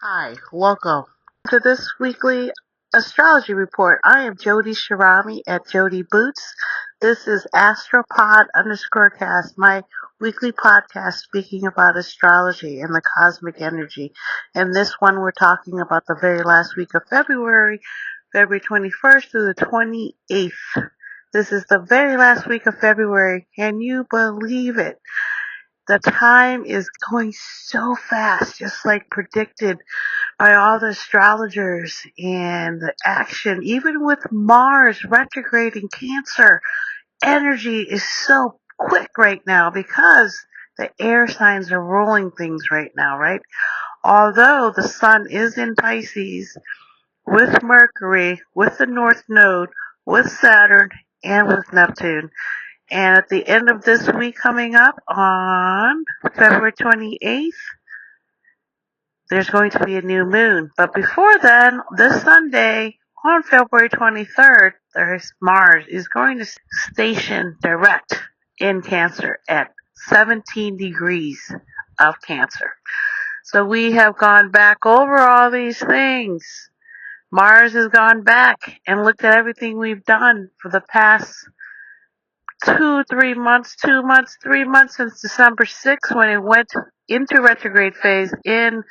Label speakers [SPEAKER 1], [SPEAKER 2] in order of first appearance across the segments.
[SPEAKER 1] Hi, welcome to this weekly astrology report. I am Jody Shirami at Jody Boots. This is Astropod_cast, my weekly podcast speaking about astrology and the cosmic energy. And this one we're talking about the very last week of February, February 21st through the 28th. This is the very last week of February. Can you believe it? The time is going so fast, just like predicted by all the astrologers and the action, even with Mars retrograde in Cancer. Energy is so quick right now because the air signs are ruling things right now, right? Although the sun is in Pisces with Mercury, with the North Node, with Saturn, and with Neptune. And at the end of this week coming up on February 28th, there's going to be a new moon. But before then, this Sunday, on February 23rd, Mars is going to station direct in Cancer at 17 degrees of Cancer. So we have gone back over all these things. Mars has gone back and looked at everything we've done for the past 3 months since December 6th when it went into retrograde phase in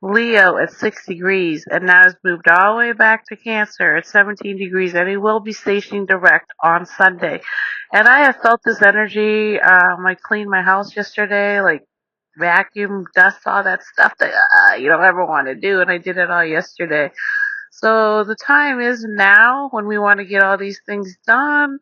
[SPEAKER 1] Leo at 6 degrees, and now it's moved all the way back to Cancer at 17 degrees, and it will be stationing direct on Sunday. And I have felt this energy. I cleaned my house yesterday, like vacuum, dust, all that stuff that you don't ever want to do, and I did it all yesterday. So the time is now when we want to get all these things done.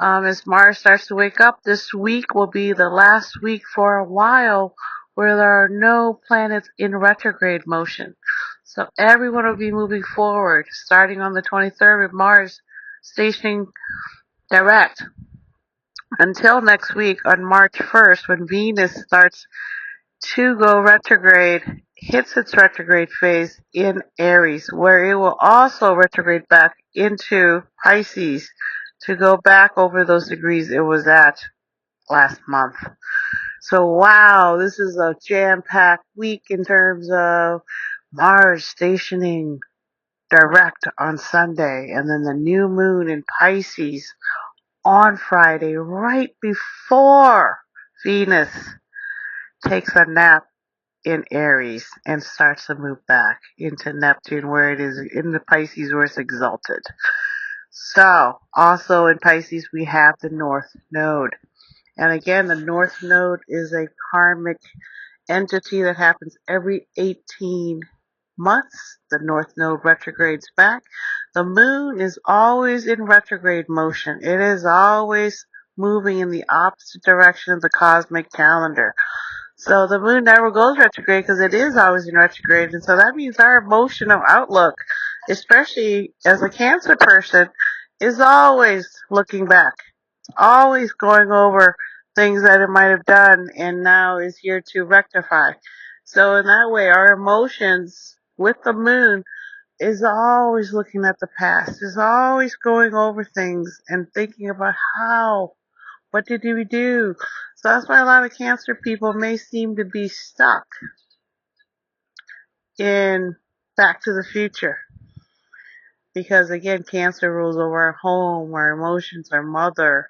[SPEAKER 1] As Mars starts to wake up, this week will be the last week for a while where there are no planets in retrograde motion. So everyone will be moving forward, starting on the 23rd with Mars stationing direct until next week on March 1st when Venus starts to go retrograde, hits its retrograde phase in Aries, where it will also retrograde back into Pisces to go back over those degrees it was at last month. So wow, this is a jam-packed week in terms of Mars stationing direct on Sunday, and then the new moon in Pisces on Friday, right before Venus takes a nap in Aries and starts to move back into Neptune where it is in the Pisces where it's exalted. So also in Pisces we have the North Node. And again, the North Node is a karmic entity that happens every 18 months. The North Node retrogrades back. The moon is always in retrograde motion. It is always moving in the opposite direction of the cosmic calendar. So the moon never goes retrograde because it is always in retrograde. And so that means our emotional outlook, especially as a Cancer person, is always looking back, always going over things that it might have done and now is here to rectify. So in that way, our emotions with the moon is always looking at the past, is always going over things and thinking about what did we do? So that's why a lot of Cancer people may seem to be stuck in Back to the Future. Because again, Cancer rules over our home, our emotions, our mother,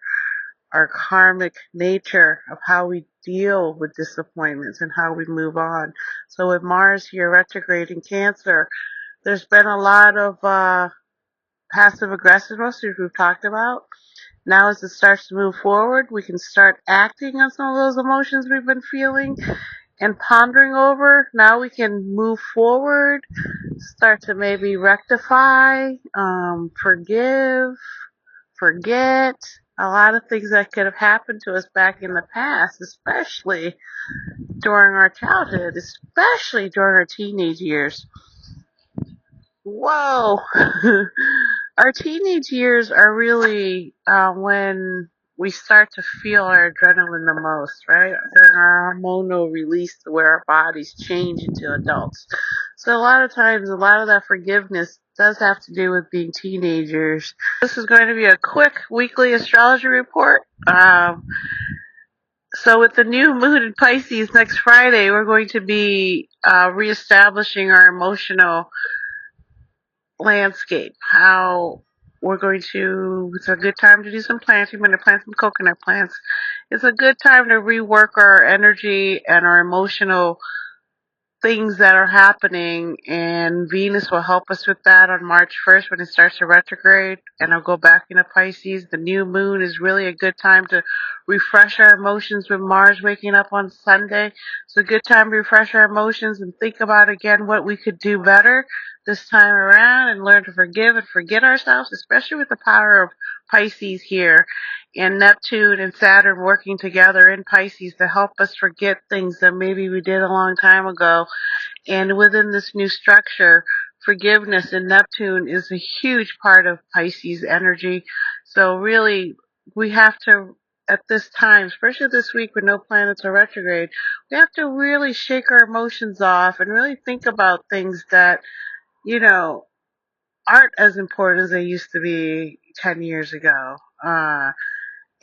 [SPEAKER 1] our karmic nature of how we deal with disappointments and how we move on. So with Mars here retrograde in Cancer, there's been a lot of passive aggressiveness, which we've talked about. Now as it starts to move forward, we can start acting on some of those emotions we've been feeling and pondering over. Now we can move forward, start to maybe rectify, forgive, forget a lot of things that could have happened to us back in the past, especially during our childhood, especially during our teenage years. Whoa! Our teenage years are really when we start to feel our adrenaline the most, right? During our hormonal release where our bodies change into adults. So a lot of times, a lot of that forgiveness does have to do with being teenagers. This is going to be a quick weekly astrology report. So with the new moon in Pisces next Friday, we're going to be reestablishing our emotional landscape. How we're going to, it's a good time to do some planting. We're going to plant some coconut plants. It's a good time to rework our energy and our emotional things that are happening, and Venus will help us with that on March 1st when it starts to retrograde, and I'll go back into Pisces. The new moon is really a good time to refresh our emotions with Mars waking up on Sunday. It's a good time to refresh our emotions and think about again what we could do better this time around and learn to forgive and forget ourselves, especially with the power of Pisces here and Neptune and Saturn working together in Pisces to help us forget things that maybe we did a long time ago. And within this new structure, forgiveness in Neptune is a huge part of Pisces energy. So really, we have to, at this time, especially this week when no planets are retrograde, we have to really shake our emotions off and really think about things that, you know, aren't as important as they used to be 10 years ago.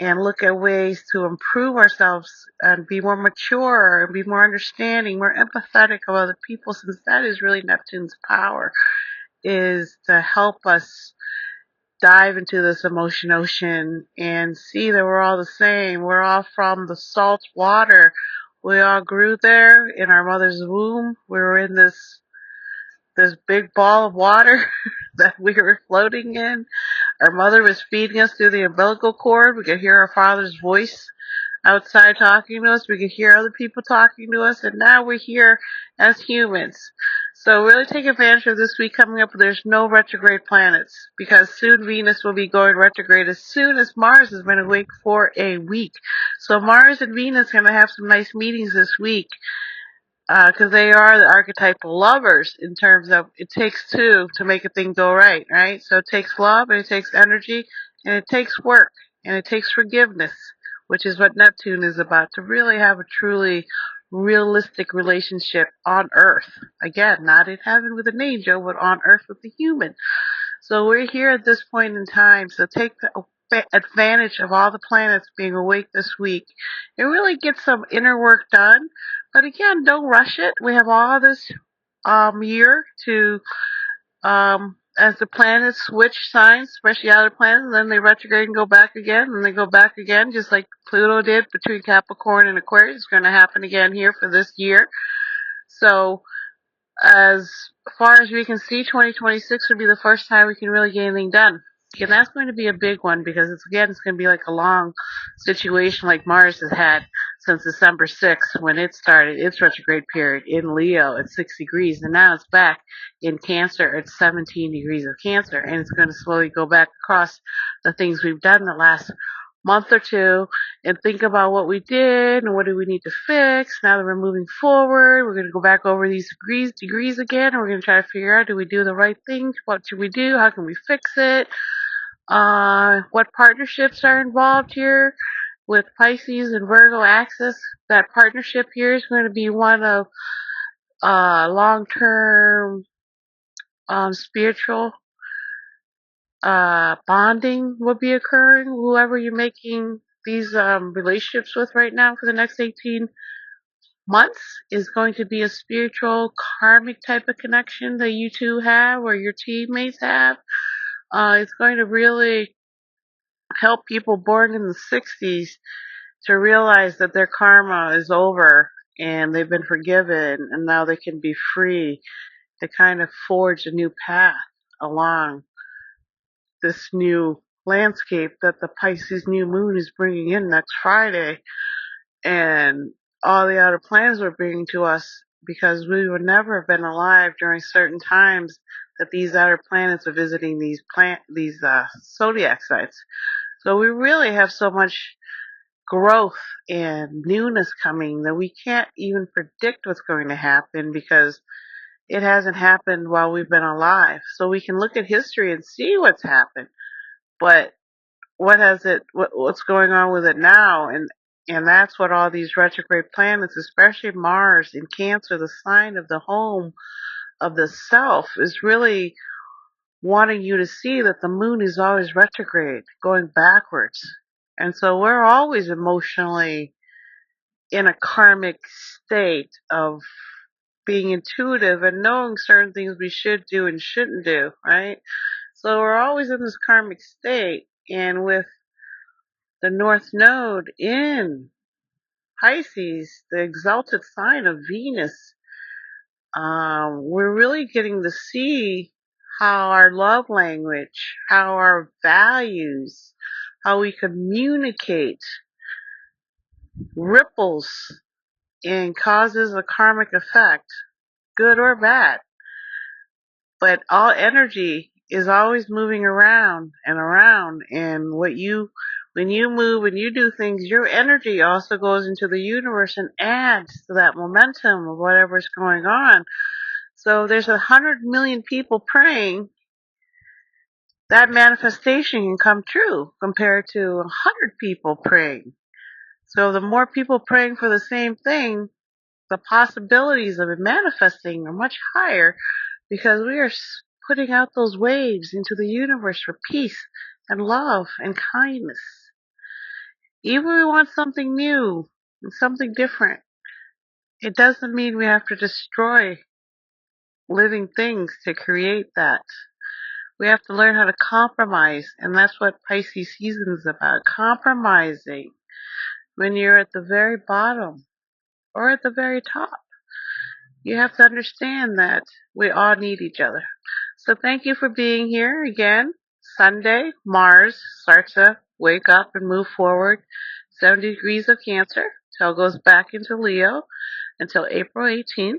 [SPEAKER 1] And look at ways to improve ourselves and be more mature and be more understanding, more empathetic of other people, since that is really Neptune's power, is to help us dive into this emotion ocean and see that we're all the same. We're all from the salt water. We all grew there in our mother's womb. We were in this big ball of water that we were floating in. Our mother was feeding us through the umbilical cord. We could hear our father's voice outside talking to us. We could hear other people talking to us, and now we're here as humans. So really take advantage of this week coming up. There's no retrograde planets because soon Venus will be going retrograde as soon as Mars has been awake for a week. So Mars and Venus are going to have some nice meetings this week because they are the archetypal lovers in terms of it takes two to make a thing go right, right? So it takes love and it takes energy and it takes work and it takes forgiveness, which is what Neptune is about, to really have a truly realistic relationship on Earth. Again, not in heaven with an angel, but on Earth with a human. So we're here at this point in time. So take the advantage of all the planets being awake this week and really get some inner work done. But again, don't rush it. We have all this year to, as the planets switch signs, especially outer planets, and then they retrograde and go back again, and they go back again, just like Pluto did between Capricorn and Aquarius. It's going to happen again here for this year. So as far as we can see, 2026 would be the first time we can really get anything done. And that's going to be a big one because it's going to be like a long situation like Mars has had since December 6th when it started its retrograde period in Leo at 6 degrees, and now it's back in Cancer at 17 degrees of Cancer, and it's going to slowly go back across the things we've done the last month or two and think about what we did and what do we need to fix. Now that we're moving forward, we're going to go back over these degrees again, and we're going to try to figure out, do we do the right thing? What should we do? How can we fix it? What partnerships are involved here with Pisces and Virgo axis? That partnership here is going to be one of long-term spiritual bonding will be occurring. Whoever you're making these relationships with right now for the next 18 months is going to be a spiritual karmic type of connection that you two have or your teammates have. It's going to really help people born in the 60s to realize that their karma is over and they've been forgiven and now they can be free to kind of forge a new path along this new landscape that the Pisces new moon is bringing in next Friday, and all the outer planets are bringing to us, because we would never have been alive during certain times that these outer planets are visiting these zodiac sites. So we really have so much growth and newness coming that we can't even predict what's going to happen because it hasn't happened while we've been alive. So we can look at history and see what's happened, but what's going on with it now? And that's what all these retrograde planets, especially Mars in Cancer, the sign of the home of the self, is really wanting you to see that the moon is always retrograde, going backwards. And so we're always emotionally in a karmic state of being intuitive and knowing certain things we should do and shouldn't do, right? So we're always in this karmic state, and with the North Node in Pisces, the exalted sign of Venus, we're really getting to see how our love language, how our values, how we communicate ripples and causes a karmic effect, good or bad. But all energy is always moving around and around, and when you move and you do things, your energy also goes into the universe and adds to that momentum of whatever's going on. So there's 100 million people praying, that manifestation can come true compared to 100 people praying. So the more people praying for the same thing, the possibilities of it manifesting are much higher, because we are putting out those waves into the universe for peace and love and kindness. Even if we want something new and something different, it doesn't mean we have to destroy living things to create that. We have to learn how to compromise, and that's what Pisces season is about, compromising when you're at the very bottom or at the very top. You have to understand that we all need each other. So thank you for being here again. Sunday, Mars starts to wake up and move forward 70 degrees of Cancer till it goes back into Leo until April 18th.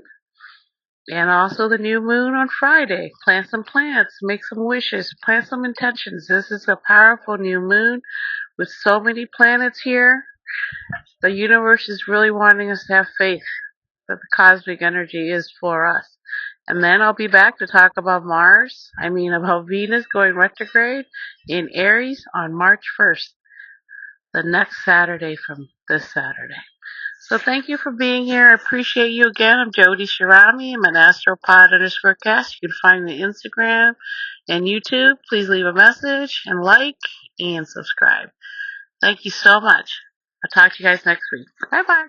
[SPEAKER 1] And also the new moon on Friday. Plant some plants, make some wishes, plant some intentions. This is a powerful new moon with so many planets here. The universe is really wanting us to have faith that the cosmic energy is for us. And then I'll be back to talk about about Venus going retrograde in Aries on March 1st, the next Saturday from this Saturday. So thank you for being here. I appreciate you again. I'm Jody Shirami. I'm an astropod_cast. You can find me on Instagram and YouTube. Please leave a message and like and subscribe. Thank you so much. I'll talk to you guys next week. Bye bye.